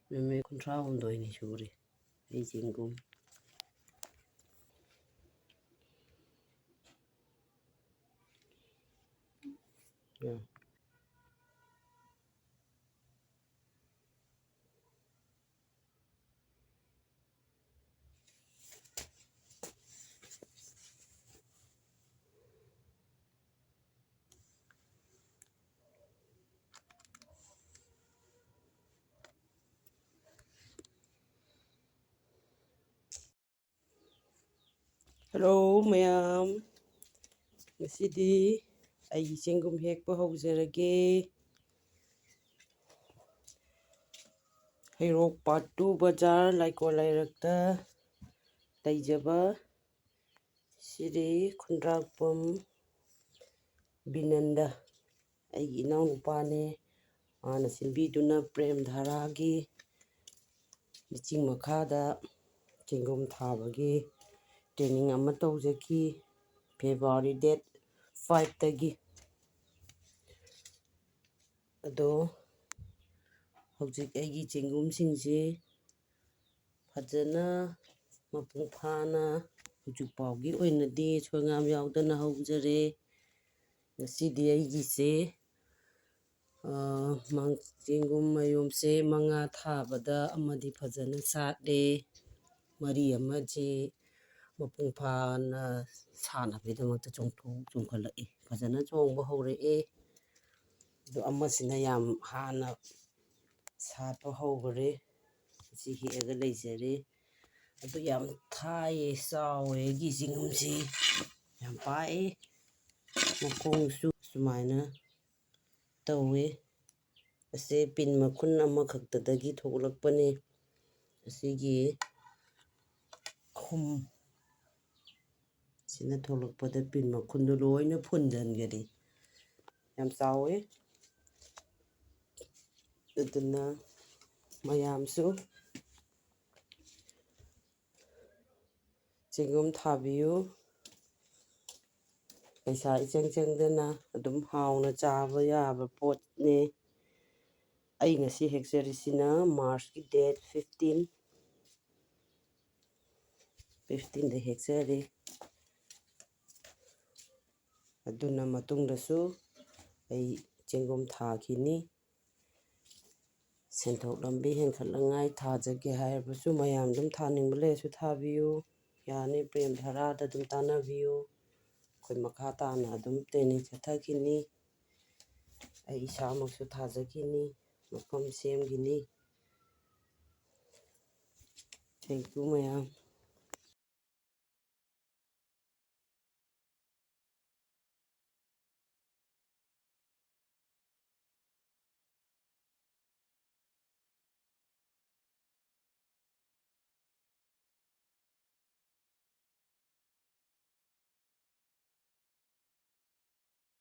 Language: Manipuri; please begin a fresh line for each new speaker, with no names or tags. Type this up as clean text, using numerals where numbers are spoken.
ꯅꯨꯃꯤꯠ 38ꯅꯤ ꯁꯨꯔꯦ ꯑꯩ ꯆꯦꯡꯒꯨꯝ. Hello mayam. Ngasidi ꯑꯩꯒꯤ ꯆꯦꯡꯒꯨꯝ ꯍꯦꯛꯄ ꯍꯧꯖꯔꯒꯦ. ꯍꯩꯔꯣꯛ ꯄꯥꯔꯠ 2 ꯕꯖꯥꯔ ꯂꯩꯀꯣꯜ ꯂꯩꯔꯛꯇ ꯂꯩꯖꯕ ꯁꯤꯔꯤ ꯈꯨꯟꯗ꯭ꯔꯥꯛꯄꯝ ꯕꯤꯅꯟꯗ ꯑꯩꯒꯤ ꯏꯅꯥꯎꯅꯨꯄꯥꯅꯦ. ꯃꯥꯅ ꯁꯤꯟꯕꯤꯗꯨꯅ ꯄ꯭ꯔꯦꯝ ꯙꯥꯔꯥꯒꯤ ꯂꯤꯆꯤꯡ ꯃꯈꯥꯗ ꯆꯦꯡꯒꯨꯝ ꯊꯥꯕꯒꯤ ꯇ꯭ꯔꯦꯅꯤꯡ ꯑꯃ ꯇꯧꯖꯈꯤ. ꯐꯦꯕ꯭ꯔꯨꯋꯥꯔꯤ ꯗꯦꯠ 5ꯇꯒꯤ. ꯑꯗꯣ ꯍꯧꯖꯤꯛ ꯑꯩꯒꯤ ꯆꯦꯡꯒꯨꯝꯁꯤꯡꯁꯦ ꯐꯖꯅ ꯃꯄꯨꯡ ꯐꯥꯅ ꯍꯧꯖꯤꯛ ꯐꯥꯎꯒꯤ ꯑꯣꯏꯅꯗꯤ ꯁꯣꯏꯉꯥꯝ ꯌꯥꯎꯗꯅ ꯍꯧꯖꯔꯦ. ꯉꯁꯤꯗꯤ ꯑꯩꯒꯤꯁꯦ ꯆꯦꯡꯒꯨꯝ ꯃꯌꯣꯝꯁꯦ 5 ꯊꯥꯕꯗ ꯑꯃꯗꯤ ꯐꯖꯅ ꯁꯥꯠꯂꯦ. 4 ꯑꯃꯁꯤ ꯃꯄꯨꯡ ꯐꯥꯅ ꯁꯥꯅꯕꯒꯤꯗꯃꯛꯇ ꯆꯣꯡꯈꯠꯂꯛꯏ. ꯐꯖꯅ ꯆꯣꯡꯕ ꯍꯧꯔꯛꯑꯦ. ꯑꯗꯣ ꯑꯃꯁꯤꯅ ꯌꯥꯝ ꯍꯥꯟꯅ ꯁꯥꯠꯄ ꯍꯧꯈꯔꯦ. ꯁꯤ ꯍꯦꯛꯑꯒ ꯂꯩꯖꯔꯦ. ꯑꯗꯨ ꯌꯥꯝ ꯊꯥꯏꯌꯦ, ꯆꯥꯎꯋꯦ. ꯑꯩꯒꯤ ꯆꯦꯡꯒꯨꯝꯁꯤ ꯌꯥꯝ ꯄꯥꯛꯑꯦ. ꯃꯈꯣꯡꯁꯨ ꯁꯨꯃꯥꯏꯅ ꯇꯧꯋꯦ. ꯑꯁꯦ ꯄꯤꯟ ꯃꯈꯨꯟ ꯑꯃꯈꯛꯇꯗꯒꯤ ꯊꯣꯛꯂꯛꯄꯅꯦ. ꯑꯁꯤꯒꯤ ꯈꯨꯝ ꯁꯤꯅ ꯊꯣꯛꯂꯛꯄꯗ ꯄꯤꯟ ꯃꯈꯨꯟꯗꯣ ꯂꯣꯏꯅ ꯐꯨꯟꯖꯟꯒꯔꯦ. ꯌꯥꯝ ꯆꯥꯎꯋꯦ. ꯑꯗꯨꯅ ꯃꯌꯥꯝꯁꯨ ꯆꯦꯡꯒꯨꯝ ꯊꯥꯕꯤꯌꯨ. ꯄꯩꯁꯥ ꯏꯆꯪ ꯆꯪꯗꯅ ꯑꯗꯨꯝ ꯍꯥꯎꯅ ꯆꯥꯕ ꯌꯥꯕ ꯄꯣꯠꯅꯦ. ꯑꯩ ꯉꯁꯤ ꯍꯦꯛꯆꯔꯤꯁꯤꯅ ꯃꯥꯔꯆꯀꯤ ꯗꯦꯠ 15ꯗ ꯍꯦꯛꯆꯔꯤ. ꯑꯗꯨꯅ ꯃꯇꯨꯡꯗꯁꯨ ꯑꯩ ꯆꯦꯡꯒꯨꯝ ꯊꯥꯈꯤꯅꯤ. ꯁꯦꯟꯊꯣꯛ ꯂꯝꯕꯤ ꯍꯦꯟꯒꯠꯅꯉꯥꯏ ꯊꯥꯖꯒꯦ ꯍꯥꯏꯔꯕꯁꯨ ꯃꯌꯥꯝ ꯑꯗꯨꯝ ꯊꯥꯅꯤꯡꯕ ꯂꯩꯔꯁꯨ ꯊꯥꯕꯤꯌꯨ. ꯌꯥꯅꯤ. ꯄ꯭ꯔꯦꯝ ꯙꯥꯔꯥꯗ ꯑꯗꯨꯝ ꯇꯥꯟꯅꯕꯤꯌꯨ. ꯑꯩꯈꯣꯏ ꯃꯈꯥ ꯇꯥꯅ ꯑꯗꯨꯝ ꯇ꯭ꯔꯦꯅꯤꯡ ꯆꯠꯊꯈꯤꯅꯤ. ꯑꯩ ꯏꯁꯥꯃꯛꯁꯨ ꯊꯥꯖꯈꯤꯅꯤ. ꯃꯐꯝ ꯁꯦꯝꯈꯤꯅꯤ. ꯊꯦꯡꯛ ꯌꯨ ꯃꯌꯥꯝ.